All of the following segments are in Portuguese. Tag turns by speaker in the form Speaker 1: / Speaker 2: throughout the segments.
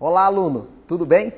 Speaker 1: Olá, aluno, tudo bem?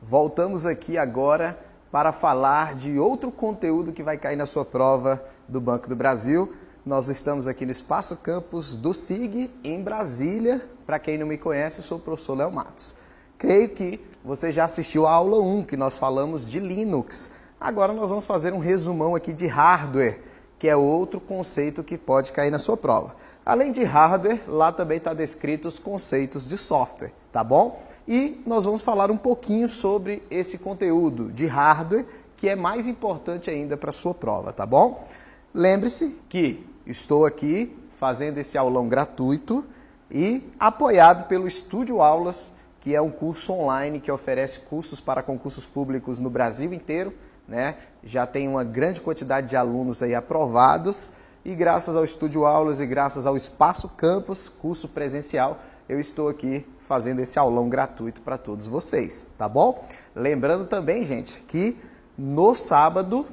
Speaker 1: Voltamos aqui agora para falar de outro conteúdo que vai cair na sua prova do Banco do Brasil. Nós estamos aqui no Espaço Campus do SIG, em Brasília. Para quem não me conhece, eu sou o professor Léo Matos. Creio que você já assistiu a aula 1, que nós falamos de Linux. Agora nós vamos fazer um resumão aqui de hardware, que é outro conceito que pode cair na sua prova. Além de hardware, lá também está descrito os conceitos de software, tá bom? E nós vamos falar um pouquinho sobre esse conteúdo de hardware, que é mais importante ainda para a sua prova, tá bom? Lembre-se que estou aqui fazendo esse aulão gratuito e apoiado pelo Estúdio Aulas, que é um curso online que oferece cursos para concursos públicos no Brasil inteiro, né? Já tem uma grande quantidade de alunos aí aprovados e graças ao Estúdio Aulas e graças ao Espaço Campus, curso presencial, eu estou aqui fazendo esse aulão gratuito para todos vocês, tá bom? Lembrando também, gente, que no sábado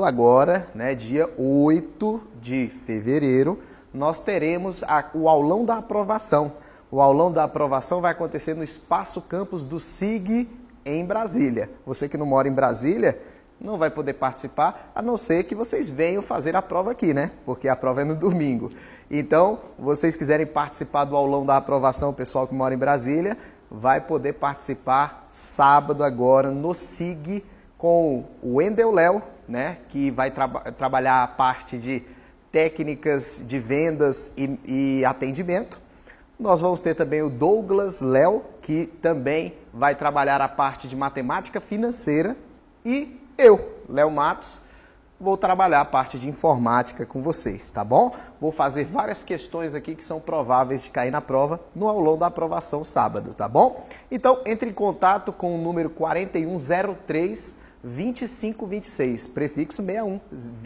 Speaker 1: agora, né, dia 8 de fevereiro, nós teremos o aulão da aprovação. O aulão da aprovação vai acontecer no Espaço Campus do SIG, em Brasília. Você que não mora em Brasília não vai poder participar, a não ser que vocês venham fazer a prova aqui, né? Porque a prova é no domingo. Então, vocês quiserem participar do aulão da aprovação, o pessoal que mora em Brasília, vai poder participar sábado agora no SIG com o Wendel Léo, né? Que vai trabalhar a parte de técnicas de vendas e atendimento. Nós vamos ter também o Douglas Léo, que também vai trabalhar a parte de matemática financeira. E eu, Léo Matos, vou trabalhar a parte de informática com vocês, tá bom? Vou fazer várias questões aqui que são prováveis de cair na prova no aulão da aprovação sábado, tá bom? Então, entre em contato com o número 4103-2526, prefixo 61,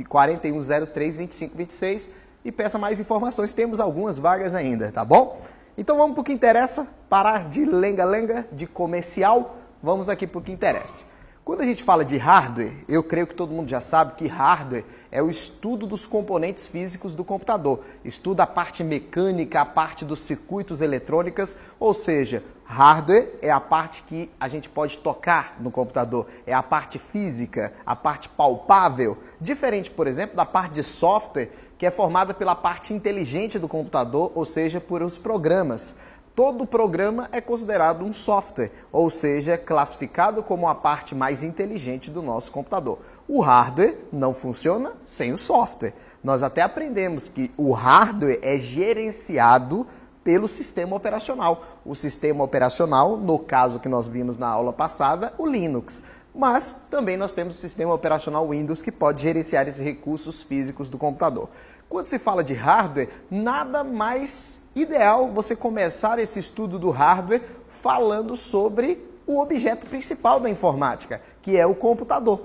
Speaker 1: 4103-2526 e peça mais informações, temos algumas vagas ainda, tá bom? Então vamos para o que interessa, parar de lenga-lenga, de comercial, vamos aqui para o que interessa. Quando a gente fala de hardware, eu creio que todo mundo já sabe que hardware é o estudo dos componentes físicos do computador. Estuda a parte mecânica, a parte dos circuitos eletrônicos, ou seja, hardware é a parte que a gente pode tocar no computador, é a parte física, a parte palpável, diferente, por exemplo, da parte de software, que é formada pela parte inteligente do computador, ou seja, por os programas. Todo programa é considerado um software, ou seja, classificado como a parte mais inteligente do nosso computador. O hardware não funciona sem o software. Nós até aprendemos que o hardware é gerenciado pelo sistema operacional. O sistema operacional, no caso que nós vimos na aula passada, o Linux. Mas também nós temos o sistema operacional Windows que pode gerenciar esses recursos físicos do computador. Quando se fala de hardware, nada mais ideal você começar esse estudo do hardware falando sobre o objeto principal da informática, que é o computador.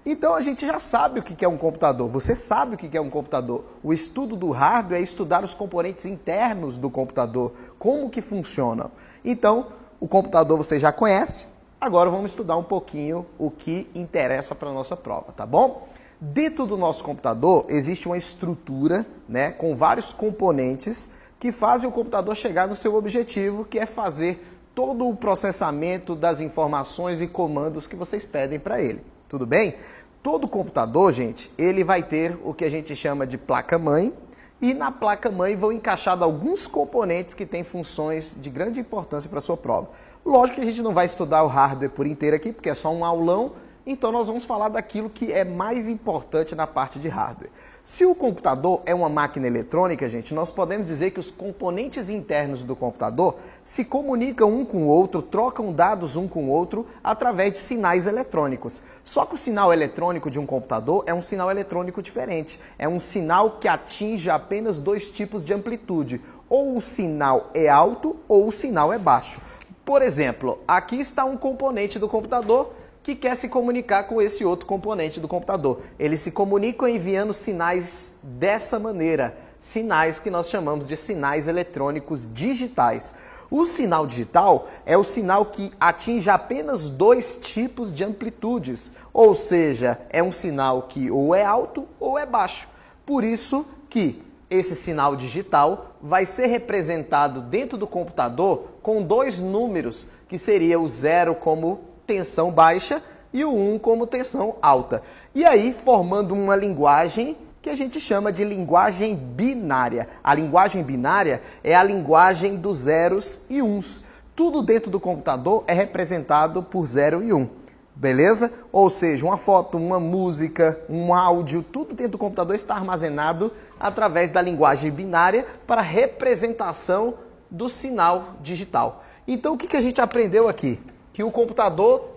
Speaker 1: Então a gente já sabe o que é um computador, você sabe o que é um computador. O estudo do hardware é estudar os componentes internos do computador, como que funcionam. Então, o computador você já conhece, agora vamos estudar um pouquinho o que interessa para a nossa prova, tá bom? Dentro do nosso computador existe uma estrutura, né, com vários componentes que fazem o computador chegar no seu objetivo, que é fazer todo o processamento das informações e comandos que vocês pedem para ele. Tudo bem? Todo computador, gente, ele vai ter o que a gente chama de placa-mãe, e na placa-mãe vão encaixar alguns componentes que têm funções de grande importância para a sua prova. Lógico que a gente não vai estudar o hardware por inteiro aqui, porque é só um aulão, então nós vamos falar daquilo que é mais importante na parte de hardware. Se o computador é uma máquina eletrônica, gente, nós podemos dizer que os componentes internos do computador se comunicam um com o outro, trocam dados um com o outro através de sinais eletrônicos. Só que o sinal eletrônico de um computador é um sinal eletrônico diferente. É um sinal que atinge apenas dois tipos de amplitude. Ou o sinal é alto ou o sinal é baixo. Por exemplo, aqui está um componente do computador que quer se comunicar com esse outro componente do computador. Eles se comunicam enviando sinais dessa maneira, sinais que nós chamamos de sinais eletrônicos digitais. O sinal digital é o sinal que atinge apenas dois tipos de amplitudes, ou seja, é um sinal que ou é alto ou é baixo. Por isso que esse sinal digital vai ser representado dentro do computador com dois números, que seria o 0 como tensão baixa e o 1 como tensão alta. E aí formando uma linguagem que a gente chama de linguagem binária. A linguagem binária é a linguagem dos zeros e uns. Tudo dentro do computador é representado por 0 e 1. Beleza? Ou seja, uma foto, uma música, um áudio, tudo dentro do computador está armazenado através da linguagem binária para representação do sinal digital. Então, o que a gente aprendeu aqui? Que o computador,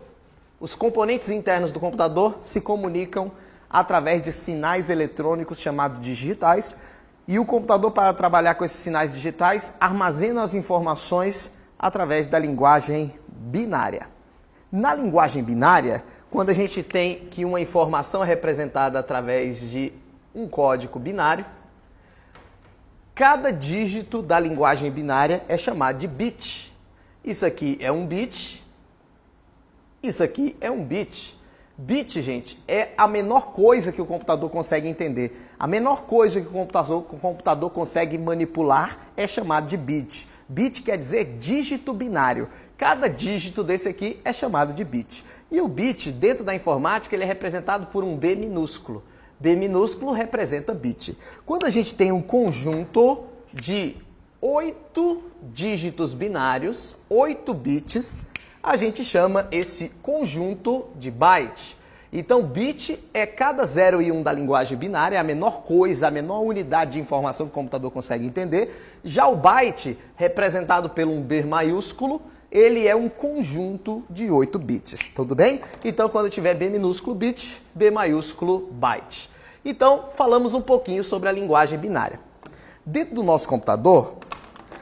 Speaker 1: os componentes internos do computador se comunicam através de sinais eletrônicos chamados digitais, e o computador, para trabalhar com esses sinais digitais, armazena as informações através da linguagem binária. Na linguagem binária, quando a gente tem que uma informação é representada através de um código binário, cada dígito da linguagem binária é chamado de bit. Isso aqui é um bit, isso aqui é um bit. Bit, gente, é a menor coisa que o computador consegue entender. A menor coisa que o computador consegue manipular é chamado de bit. Bit quer dizer dígito binário. Cada dígito desse aqui é chamado de bit. E o bit, dentro da informática, ele é representado por um B minúsculo. B minúsculo representa bit. Quando a gente tem um conjunto de 8 dígitos binários, 8 bits, a gente chama esse conjunto de byte. Então, bit é cada 0 e 1 da linguagem binária, é a menor coisa, a menor unidade de informação que o computador consegue entender. Já o byte, representado pelo um B maiúsculo, ele é um conjunto de 8 bits, tudo bem? Então, quando tiver B minúsculo bit, B maiúsculo byte. Então, falamos um pouquinho sobre a linguagem binária. Dentro do nosso computador,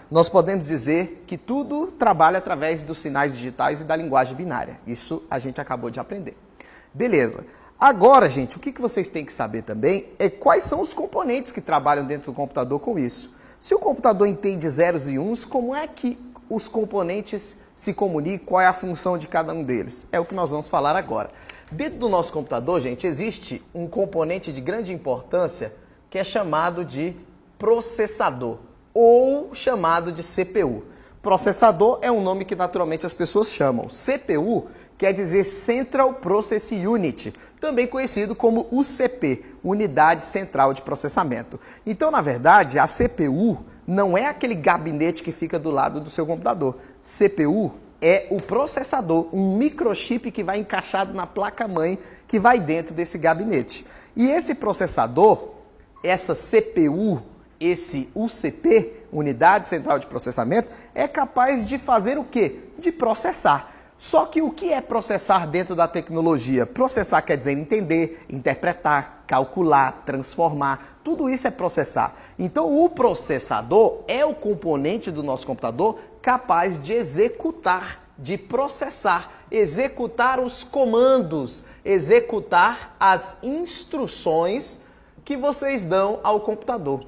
Speaker 1: nós podemos dizer que tudo trabalha através dos sinais digitais e da linguagem binária. Isso a gente acabou de aprender. Beleza. Agora, gente, o que vocês têm que saber também é quais são os componentes que trabalham dentro do computador com isso. Se o computador entende zeros e uns, como é que os componentes se comunicam? Qual é a função de cada um deles? É o que nós vamos falar agora. Dentro do nosso computador, gente, existe um componente de grande importância que é chamado de processador, ou chamado de CPU. Processador é um nome que naturalmente as pessoas chamam. CPU quer dizer Central Process Unit, também conhecido como UCP, Unidade Central de Processamento. Então, na verdade, a CPU não é aquele gabinete que fica do lado do seu computador. CPU é o processador, um microchip que vai encaixado na placa-mãe que vai dentro desse gabinete. E esse processador, essa CPU, esse UCP, Unidade Central de Processamento, é capaz de fazer o quê? De processar. Só que o que é processar dentro da tecnologia? Processar quer dizer entender, interpretar, calcular, transformar. Tudo isso é processar. Então, o processador é o componente do nosso computador capaz de executar, de processar, executar os comandos, executar as instruções que vocês dão ao computador.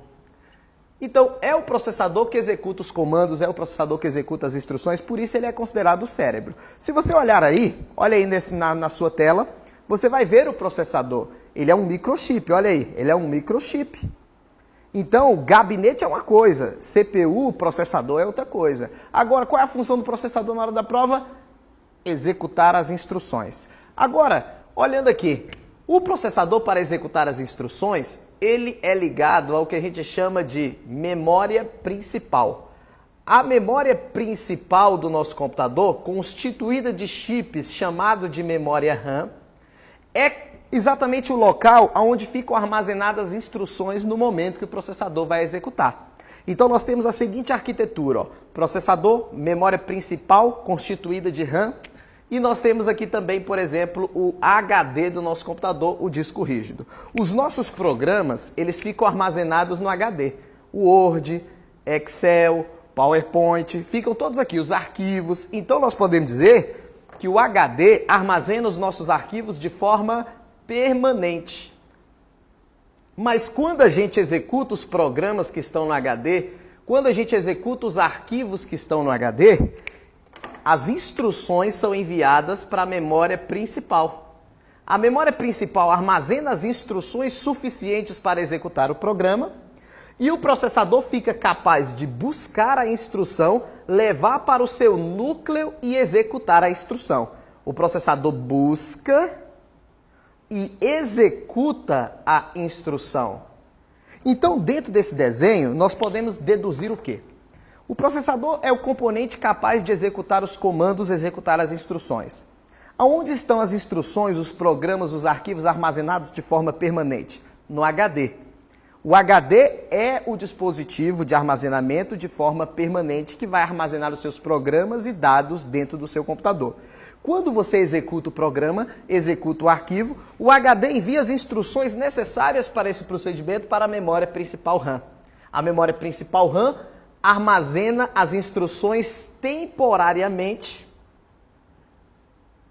Speaker 1: Então, é o processador que executa os comandos, é o processador que executa as instruções, por isso ele é considerado o cérebro. Se você olhar aí, olha aí na sua tela, você vai ver o processador. Ele é um microchip, olha aí, ele é um microchip. Então, o gabinete é uma coisa, CPU, processador é outra coisa. Agora, qual é a função do processador na hora da prova? Executar as instruções. Agora, olhando aqui, o processador para executar as instruções, ele é ligado ao que a gente chama de memória principal. A memória principal do nosso computador, constituída de chips chamado de memória RAM, é exatamente o local onde ficam armazenadas as instruções no momento que o processador vai executar. Então nós temos a seguinte arquitetura, ó, processador, memória principal constituída de RAM, e nós temos aqui também, por exemplo, o HD do nosso computador, o disco rígido. Os nossos programas, eles ficam armazenados no HD. O Word, Excel, PowerPoint, ficam todos aqui, os arquivos. Então nós podemos dizer que o HD armazena os nossos arquivos de forma permanente. Mas quando a gente executa os programas que estão no HD, quando a gente executa os arquivos que estão no HD, as instruções são enviadas para a memória principal. A memória principal armazena as instruções suficientes para executar o programa E o processador fica capaz de buscar a instrução, levar para o seu núcleo e executar a instrução. O processador busca e executa a instrução. Então, dentro desse desenho, nós podemos deduzir o quê? O processador é o componente capaz de executar os comandos, executar as instruções. Aonde estão as instruções, os programas, os arquivos armazenados de forma permanente? No HD. O HD é o dispositivo de armazenamento de forma permanente que vai armazenar os seus programas e dados dentro do seu computador. Quando você executa o programa, executa o arquivo, o HD envia as instruções necessárias para esse procedimento para a memória principal RAM. A memória principal RAM armazena as instruções temporariamente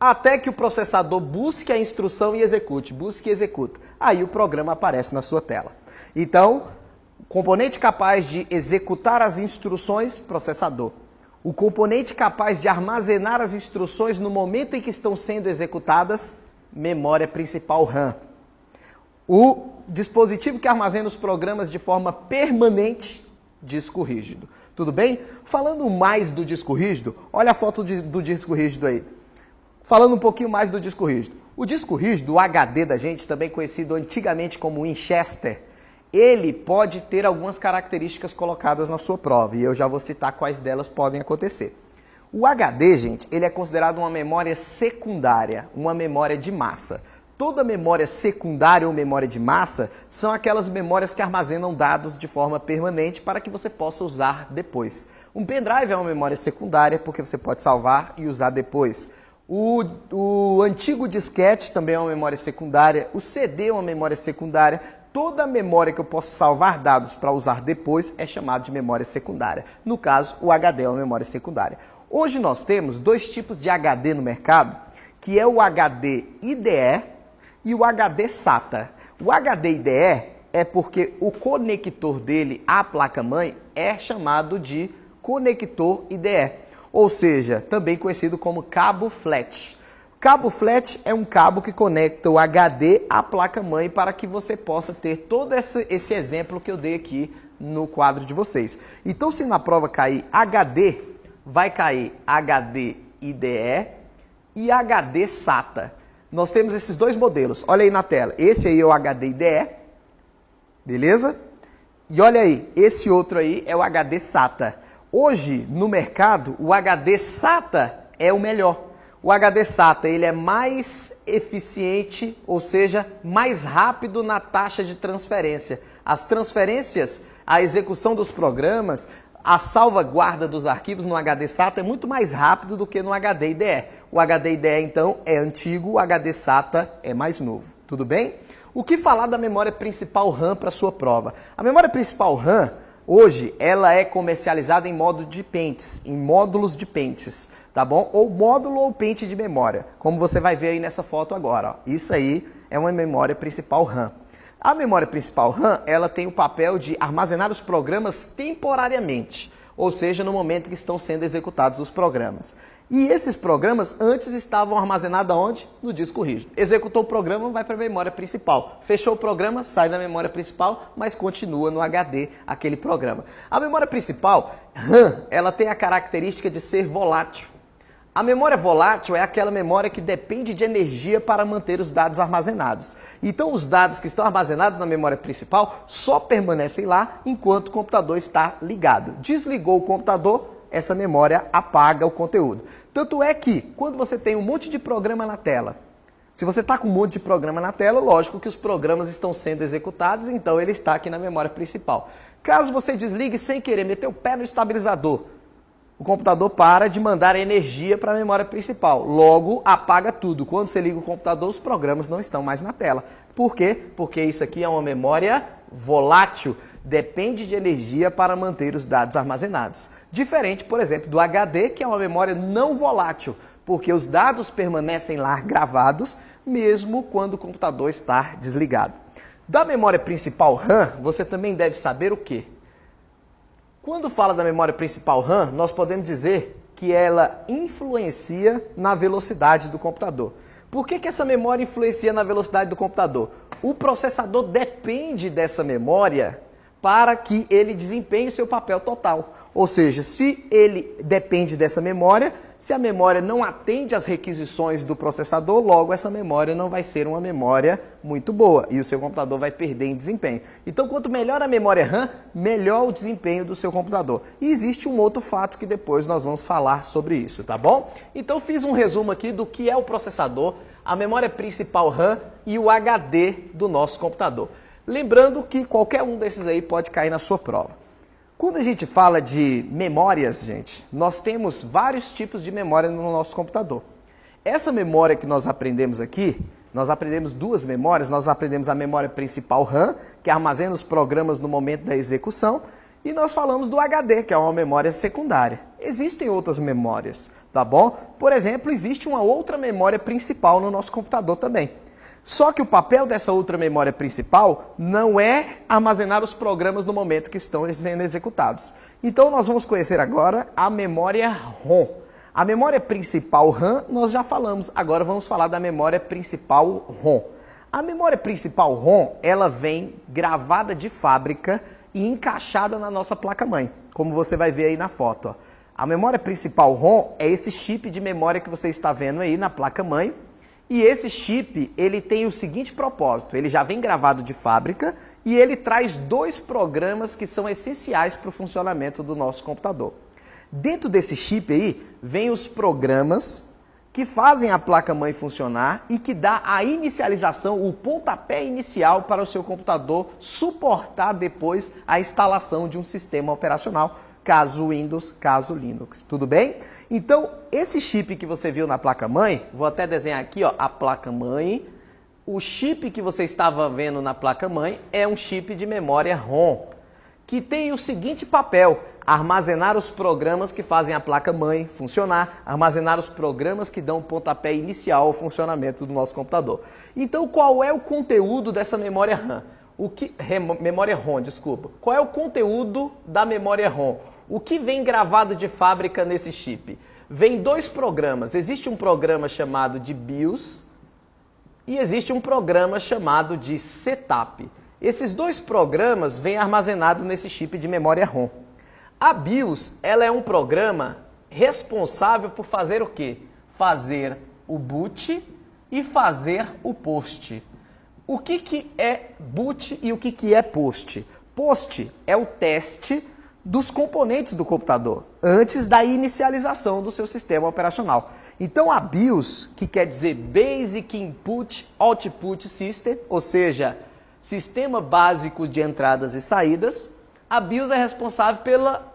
Speaker 1: até que o processador busque a instrução e execute, busque e executa. Aí o programa aparece na sua tela. Então, o componente capaz de executar as instruções, processador. O componente capaz de armazenar as instruções no momento em que estão sendo executadas, memória principal RAM. O dispositivo que armazena os programas de forma permanente, disco rígido. Tudo bem? Falando mais do disco rígido, olha a foto do disco rígido aí. Falando um pouquinho mais do disco rígido. O disco rígido, o HD da gente, também conhecido antigamente como Winchester, ele pode ter algumas características colocadas na sua prova, e eu já vou citar quais delas podem acontecer. O HD, gente, ele é considerado uma memória secundária, uma memória de massa. Toda memória secundária ou memória de massa são aquelas memórias que armazenam dados de forma permanente para que você possa usar depois. Um pendrive é uma memória secundária porque você pode salvar e usar depois. O antigo disquete também é uma memória secundária, o CD é uma memória secundária. Toda memória que eu posso salvar dados para usar depois é chamada de memória secundária. No caso, o HD é uma memória secundária. Hoje nós temos dois tipos de HD no mercado, que é o HD IDE e o HD SATA. O HD IDE é porque o conector dele à placa-mãe é chamado de conector IDE, ou seja, também conhecido como cabo flat. Cabo flat é um cabo que conecta o HD à placa-mãe para que você possa ter todo esse exemplo que eu dei aqui no quadro de vocês. Então, se na prova cair HD, vai cair HD IDE e HD SATA. Nós temos esses dois modelos. Olha aí na tela. Esse aí é o HD IDE, beleza? E olha aí, esse outro aí é o HD SATA. Hoje, no mercado, o HD SATA é o melhor. O HD SATA ele é mais eficiente, ou seja, mais rápido na taxa de transferência. As transferências, a execução dos programas, a salvaguarda dos arquivos no HD SATA é muito mais rápido do que no HD IDE. O HD IDE, então, é antigo, o HD SATA é mais novo. Tudo bem? O que falar da memória principal RAM para a sua prova? A memória principal RAM, hoje, ela é comercializada em modo de pentes, em módulos de pentes, tá bom? Ou módulo ou pente de memória, como você vai ver aí nessa foto agora. Ó. Isso aí é uma memória principal RAM. A memória principal RAM, ela tem o papel de armazenar os programas temporariamente, ou seja, no momento que estão sendo executados os programas. E esses programas antes estavam armazenados onde? No disco rígido. Executou o programa, vai para a memória principal. Fechou o programa, sai da memória principal, mas continua no HD aquele programa. A memória principal, RAM, ela tem a característica de ser volátil. A memória volátil é aquela memória que depende de energia para manter os dados armazenados. Então, os dados que estão armazenados na memória principal só permanecem lá enquanto o computador está ligado. Desligou o computador, essa memória apaga o conteúdo. Tanto é que, quando você tem um monte de programa na tela, se você está com um monte de programa na tela, lógico que os programas estão sendo executados, então ele está aqui na memória principal. Caso você desligue sem querer, meter o pé no estabilizador, o computador para de mandar energia para a memória principal. Logo, apaga tudo. Quando você liga o computador, os programas não estão mais na tela. Por quê? Porque isso aqui é uma memória volátil. Depende de energia para manter os dados armazenados. Diferente, por exemplo, do HD, que é uma memória não volátil, porque os dados permanecem lá gravados, mesmo quando o computador está desligado. Da memória principal RAM, você também deve saber o quê? Quando fala da memória principal RAM, nós podemos dizer que ela influencia na velocidade do computador. Por que essa memória influencia na velocidade do computador? O processador depende dessa memória para que ele desempenhe o seu papel total. Ou seja, se ele depende dessa memória, se a memória não atende às requisições do processador, logo essa memória não vai ser uma memória muito boa e o seu computador vai perder em desempenho. Então, quanto melhor a memória RAM, melhor o desempenho do seu computador. E existe um outro fato que depois nós vamos falar sobre isso, tá bom? Então, fiz um resumo aqui do que é o processador, a memória principal RAM e o HD do nosso computador. Lembrando que qualquer um desses aí pode cair na sua prova. Quando a gente fala de memórias, gente, nós temos vários tipos de memória no nosso computador. Essa memória que nós aprendemos aqui, nós aprendemos duas memórias, nós aprendemos a memória principal RAM, que armazena os programas no momento da execução, e nós falamos do HD, que é uma memória secundária. Existem outras memórias, tá bom? Por exemplo, existe uma outra memória principal no nosso computador também. Só que o papel dessa outra memória principal não é armazenar os programas no momento que estão sendo executados. Então nós vamos conhecer agora a memória ROM. A memória principal RAM nós já falamos, agora vamos falar da memória principal ROM. A memória principal ROM, ela vem gravada de fábrica e encaixada na nossa placa-mãe, como você vai ver aí na foto. Ó. A memória principal ROM é esse chip de memória que você está vendo aí na placa-mãe. E esse chip, ele tem o seguinte propósito, ele já vem gravado de fábrica e ele traz dois programas que são essenciais para o funcionamento do nosso computador. Dentro desse chip aí, vem os programas que fazem a placa-mãe funcionar e que dá a inicialização, o pontapé inicial para o seu computador suportar depois a instalação de um sistema operacional, caso Windows, caso Linux. Tudo bem? Então, esse chip que você viu na placa-mãe, vou até desenhar aqui ó, a placa-mãe. O chip que você estava vendo na placa-mãe é um chip de memória ROM, que tem o seguinte papel: armazenar os programas que fazem a placa-mãe funcionar, armazenar os programas que dão o pontapé inicial ao funcionamento do nosso computador. Então, qual é o conteúdo dessa memória RAM? Memória ROM, desculpa. Qual é o conteúdo da memória ROM? O que vem gravado de fábrica nesse chip? Vem dois programas. Existe um programa chamado de BIOS e existe um programa chamado de Setup. Esses dois programas vêm armazenados nesse chip de memória ROM. A BIOS, ela é um programa responsável por fazer o quê? Fazer o boot e fazer o post. O que é boot e o que é post? Post é o teste dos componentes do computador, antes da inicialização do seu sistema operacional. Então a BIOS, que quer dizer Basic Input Output System, ou seja, Sistema Básico de Entradas e Saídas, a BIOS é responsável pela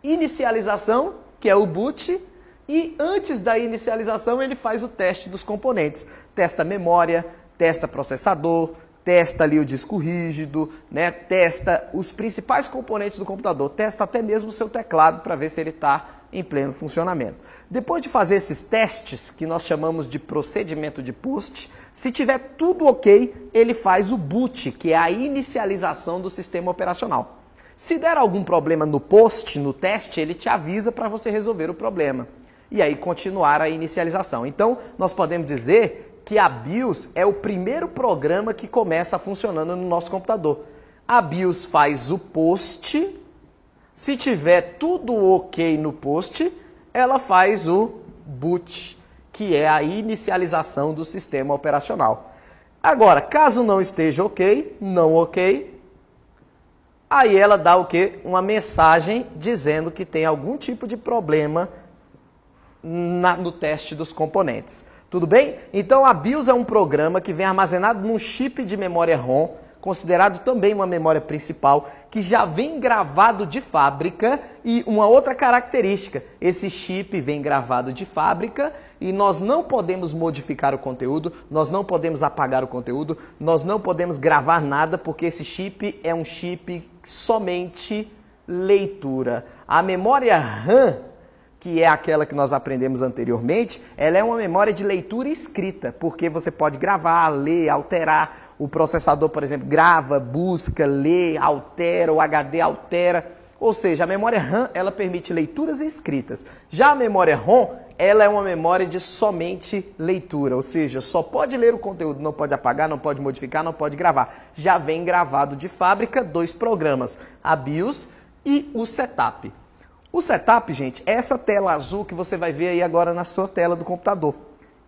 Speaker 1: inicialização, que é o boot, e antes da inicialização ele faz o teste dos componentes. Testa a memória, testa processador, testa ali o disco rígido, né? Testa os principais componentes do computador, testa até mesmo o seu teclado para ver se ele está em pleno funcionamento. Depois de fazer esses testes, que nós chamamos de procedimento de post, se tiver tudo ok, ele faz o boot, que é a inicialização do sistema operacional. Se der algum problema no post, no teste, ele te avisa para você resolver o problema. E aí continuar a inicialização. Então, nós podemos dizer que a BIOS é o primeiro programa que começa funcionando no nosso computador. A BIOS faz o post, se tiver tudo ok no post, ela faz o boot, que é a inicialização do sistema operacional. Agora, caso não esteja ok, não ok, aí ela dá o quê? Uma mensagem dizendo que tem algum tipo de problema no teste dos componentes. Tudo bem? Então a BIOS é um programa que vem armazenado num chip de memória ROM, considerado também uma memória principal, que já vem gravado de fábrica. E uma outra característica, esse chip vem gravado de fábrica e nós não podemos modificar o conteúdo, nós não podemos apagar o conteúdo, nós não podemos gravar nada, porque esse chip é um chip somente leitura. A memória RAM, que é aquela que nós aprendemos anteriormente, ela é uma memória de leitura e escrita, porque você pode gravar, ler, alterar. O processador, por exemplo, grava, busca, lê, altera, o HD altera. Ou seja, a memória RAM, ela permite leituras e escritas. Já a memória ROM, ela é uma memória de somente leitura, ou seja, só pode ler o conteúdo, não pode apagar, não pode modificar, não pode gravar. Já vem gravado de fábrica 2 programas, a BIOS e o Setup. O Setup, gente, é essa tela azul que você vai ver aí agora na sua tela do computador.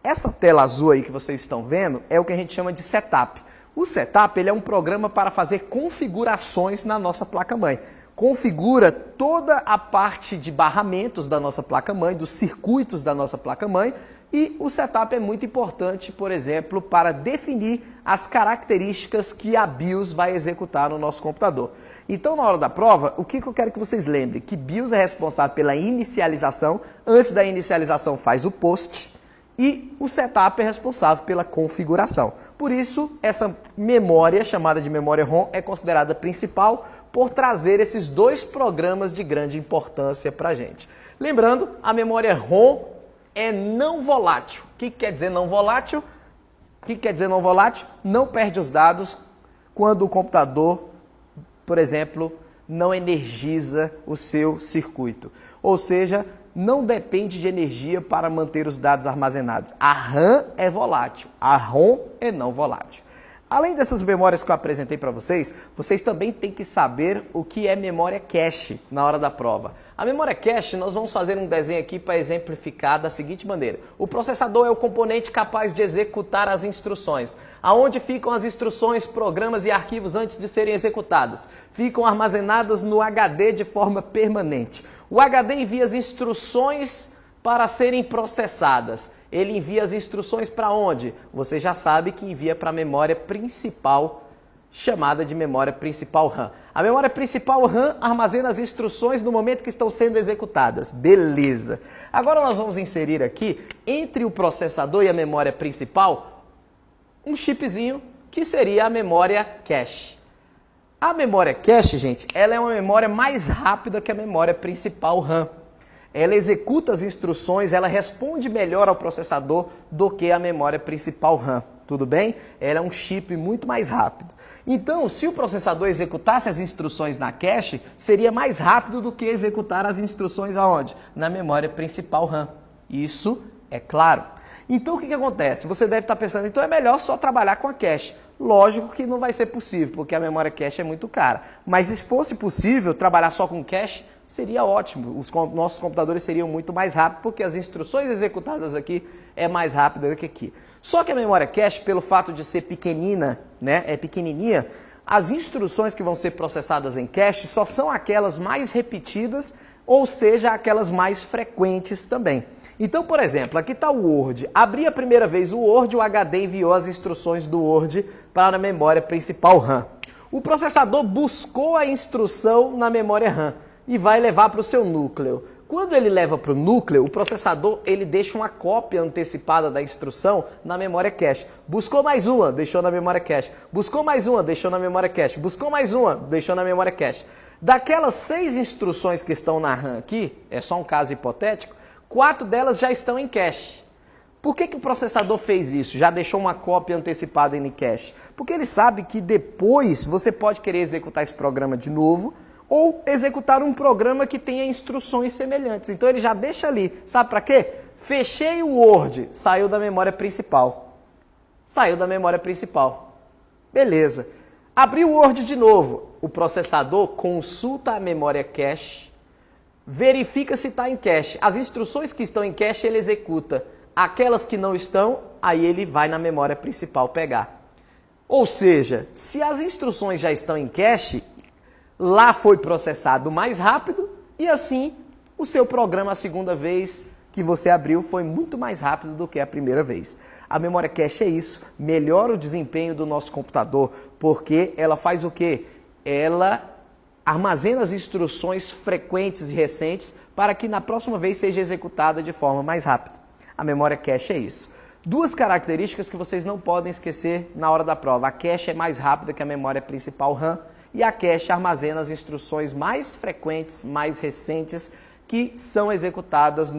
Speaker 1: Essa tela azul aí que vocês estão vendo é o que a gente chama de Setup. O Setup ele é um programa para fazer configurações na nossa placa-mãe. Configura toda a parte de barramentos da nossa placa-mãe, dos circuitos da nossa placa-mãe, e o Setup é muito importante, por exemplo, para definir as características que a BIOS vai executar no nosso computador. Então, na hora da prova, o que eu quero que vocês lembrem? Que BIOS é responsável pela inicialização, antes da inicialização faz o POST, e o Setup é responsável pela configuração. Por isso, essa memória, chamada de memória ROM, é considerada principal por trazer esses 2 programas de grande importância para a gente. Lembrando, a memória ROM é não volátil. O que quer dizer não volátil? O que quer dizer não volátil? Não perde os dados quando o computador, por exemplo, não energiza o seu circuito. Ou seja, não depende de energia para manter os dados armazenados. A RAM é volátil, a ROM é não volátil. Além dessas memórias que eu apresentei para vocês, vocês também têm que saber o que é memória cache na hora da prova. A memória cache, nós vamos fazer um desenho aqui para exemplificar da seguinte maneira. O processador é o componente capaz de executar as instruções. Aonde ficam as instruções, programas e arquivos antes de serem executadas? Ficam armazenadas no HD de forma permanente. O HD envia as instruções para serem processadas. Ele envia as instruções para onde? Você já sabe que envia para a memória principal, chamada de memória principal RAM. A memória principal RAM armazena as instruções no momento que estão sendo executadas. Beleza. Agora nós vamos inserir aqui, entre o processador e a memória principal, um chipzinho que seria a memória cache. A memória cache, gente, ela é uma memória mais rápida que a memória principal RAM. Ela executa as instruções, ela responde melhor ao processador do que a memória principal RAM. Tudo bem? Ela é um chip muito mais rápido. Então, se o processador executasse as instruções na cache, seria mais rápido do que executar as instruções aonde? Na memória principal RAM. Isso é claro. Então, o que acontece? Você deve estar pensando, então é melhor só trabalhar com a cache. Lógico que não vai ser possível, porque a memória cache é muito cara. Mas se fosse possível trabalhar só com cache, seria ótimo. Os nossos computadores seriam muito mais rápidos, porque as instruções executadas aqui é mais rápida do que aqui. Só que a memória cache, pelo fato de ser pequenina, né, é pequenininha, as instruções que vão ser processadas em cache só são aquelas mais repetidas, ou seja, aquelas mais frequentes também. Então, por exemplo, aqui está o Word. Abri a primeira vez o Word, o HD enviou as instruções do Word para a memória principal RAM. O processador buscou a instrução na memória RAM e vai levar para o seu núcleo. Quando ele leva para o núcleo, o processador ele deixa uma cópia antecipada da instrução na memória cache. Buscou mais uma, deixou na memória cache. Buscou mais uma, deixou na memória cache. Buscou mais uma, deixou na memória cache. Daquelas 6 instruções que estão na RAM aqui, é só um caso hipotético, 4 delas já estão em cache. Por que o processador fez isso? Já deixou uma cópia antecipada em cache? Porque ele sabe que depois você pode querer executar esse programa de novo ou executar um programa que tenha instruções semelhantes. Então ele já deixa ali. Sabe para quê? Fechei o Word, saiu da memória principal. Saiu da memória principal. Beleza. Abri o Word de novo. O processador consulta a memória cache, verifica se está em cache. As instruções que estão em cache ele executa. Aquelas que não estão, aí ele vai na memória principal pegar. Ou seja, se as instruções já estão em cache, lá foi processado mais rápido e assim o seu programa a segunda vez que você abriu foi muito mais rápido do que a primeira vez. A memória cache é isso, melhora o desempenho do nosso computador, porque ela faz o quê? Ela armazena as instruções frequentes e recentes para que na próxima vez seja executada de forma mais rápida. A memória cache é isso. 2 características que vocês não podem esquecer na hora da prova. A cache é mais rápida que a memória principal RAM e a cache armazena as instruções mais frequentes, mais recentes, que são executadas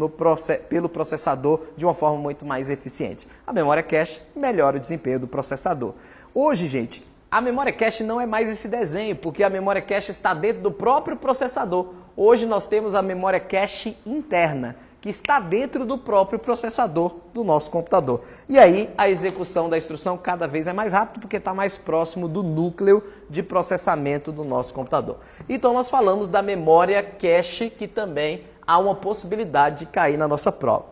Speaker 1: pelo processador de uma forma muito mais eficiente. A memória cache melhora o desempenho do processador. Hoje, gente, a memória cache não é mais esse desenho, porque a memória cache está dentro do próprio processador. Hoje nós temos a memória cache interna, que está dentro do próprio processador do nosso computador. E aí a execução da instrução cada vez é mais rápida porque está mais próximo do núcleo de processamento do nosso computador. Então nós falamos da memória cache, que também há uma possibilidade de cair na nossa prova.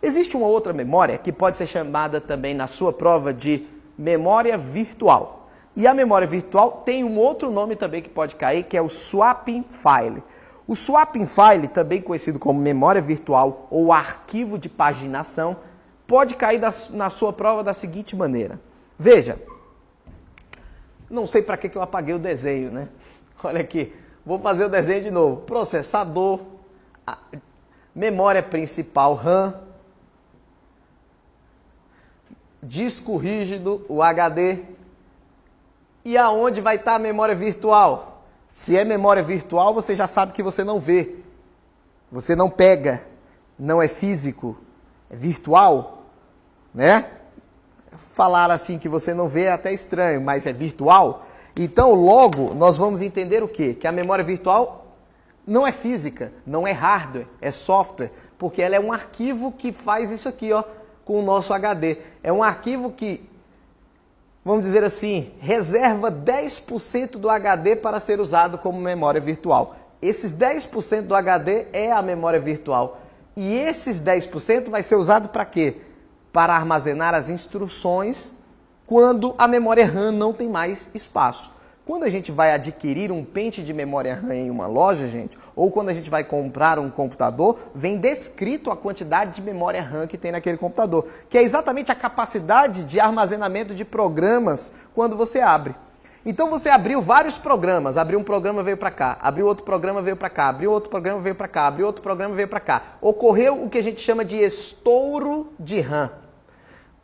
Speaker 1: Existe uma outra memória que pode ser chamada também na sua prova de memória virtual. E a memória virtual tem um outro nome também que pode cair, que é o swapping file. O swapping file, também conhecido como memória virtual ou arquivo de paginação, pode cair na sua prova da seguinte maneira. Veja, não sei para que eu apaguei o desenho, né? Olha aqui, vou fazer o desenho de novo. Processador, memória principal RAM, disco rígido, o HD, e aonde vai estar a memória virtual? Se é memória virtual, você já sabe que você não vê, você não pega, não é físico, é virtual, né? Falar assim que você não vê é até estranho, mas é virtual. Então, logo, nós vamos entender o quê? Que a memória virtual não é física, não é hardware, é software, porque ela é um arquivo que faz isso aqui, ó, com o nosso HD. É um arquivo que, vamos dizer assim, reserva 10% do HD para ser usado como memória virtual. Esses 10% do HD é a memória virtual. E esses 10% vai ser usado para quê? Para armazenar as instruções quando a memória RAM não tem mais espaço. Quando a gente vai adquirir um pente de memória RAM em uma loja, gente, ou quando a gente vai comprar um computador, vem descrito a quantidade de memória RAM que tem naquele computador, que é exatamente a capacidade de armazenamento de programas quando você abre. Então você abriu vários programas, abriu um programa, veio para cá, abriu outro programa, veio para cá, abriu outro programa, veio para cá, abriu outro programa, veio para cá. Ocorreu o que a gente chama de estouro de RAM.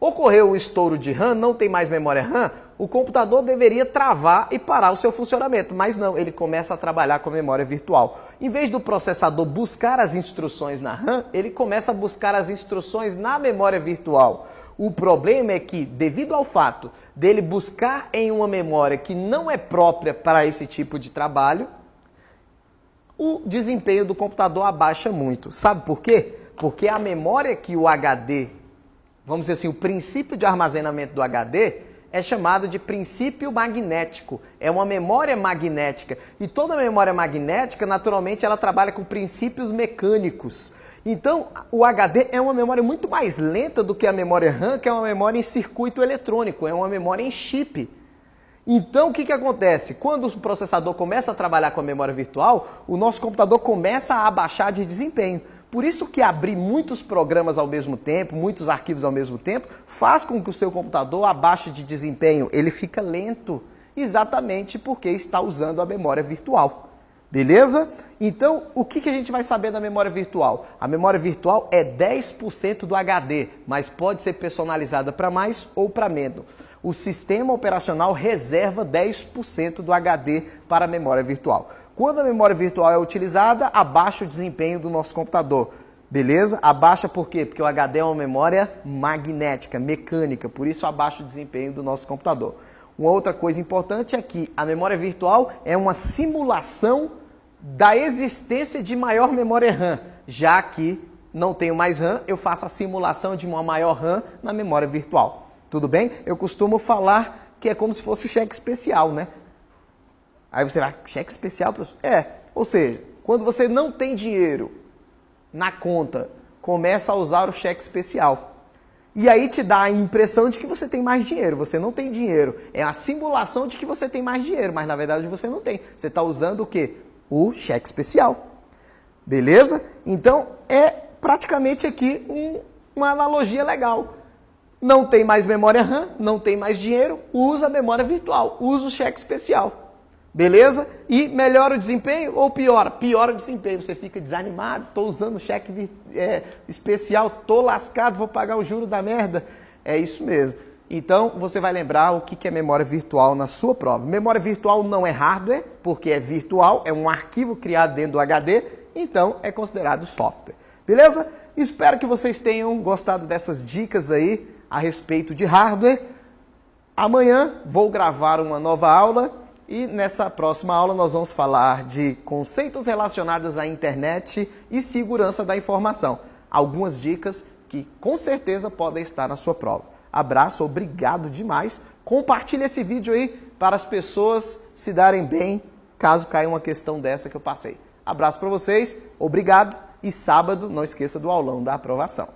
Speaker 1: Ocorreu o estouro de RAM, não tem mais memória RAM, o computador deveria travar e parar o seu funcionamento, mas não, ele começa a trabalhar com a memória virtual. Em vez do processador buscar as instruções na RAM, ele começa a buscar as instruções na memória virtual. O problema é que, devido ao fato dele buscar em uma memória que não é própria para esse tipo de trabalho, o desempenho do computador abaixa muito. Sabe por quê? Porque a memória que o HD, vamos dizer assim, o princípio de armazenamento do HD é chamado de princípio magnético. É uma memória magnética. E toda memória magnética, naturalmente, ela trabalha com princípios mecânicos. Então, o HD é uma memória muito mais lenta do que a memória RAM, que é uma memória em circuito eletrônico, é uma memória em chip. Então, o que acontece? Quando o processador começa a trabalhar com a memória virtual, o nosso computador começa a abaixar de desempenho. Por isso que abrir muitos programas ao mesmo tempo, muitos arquivos ao mesmo tempo, faz com que o seu computador abaixe de desempenho. Ele fica lento, exatamente porque está usando a memória virtual. Beleza? Então, o que a gente vai saber da memória virtual? A memória virtual é 10% do HD, mas pode ser personalizada para mais ou para menos. O sistema operacional reserva 10% do HD para a memória virtual. Quando a memória virtual é utilizada, abaixa o desempenho do nosso computador. Beleza? Abaixa por quê? Porque o HD é uma memória magnética, mecânica, por isso abaixa o desempenho do nosso computador. Uma outra coisa importante é que a memória virtual é uma simulação da existência de maior memória RAM. Já que não tenho mais RAM, eu faço a simulação de uma maior RAM na memória virtual. Tudo bem? Eu costumo falar que é como se fosse cheque especial, né? Aí você vai, cheque especial, professor? Ou seja, quando você não tem dinheiro na conta, começa a usar o cheque especial. E aí te dá a impressão de que você tem mais dinheiro. Você não tem dinheiro. É a simulação de que você tem mais dinheiro, mas na verdade você não tem. Você está usando o quê? O cheque especial. Beleza? Então, é praticamente aqui uma analogia legal. Não tem mais memória RAM, não tem mais dinheiro, usa a memória virtual, usa o cheque especial. Beleza? E melhora o desempenho ou piora? Piora o desempenho, você fica desanimado, estou usando o cheque especial, estou lascado, vou pagar o juro da merda. É isso mesmo. Então, você vai lembrar o que é memória virtual na sua prova. Memória virtual não é hardware, porque é virtual, é um arquivo criado dentro do HD, então é considerado software. Beleza? Espero que vocês tenham gostado dessas dicas aí a respeito de hardware. Amanhã vou gravar uma nova aula e nessa próxima aula nós vamos falar de conceitos relacionados à internet e segurança da informação. algumas dicas que com certeza podem estar na sua prova. Abraço, obrigado demais. Compartilhe esse vídeo aí para as pessoas se darem bem caso caia uma questão dessa que eu passei. Abraço para vocês, obrigado e sábado não esqueça do aulão da aprovação.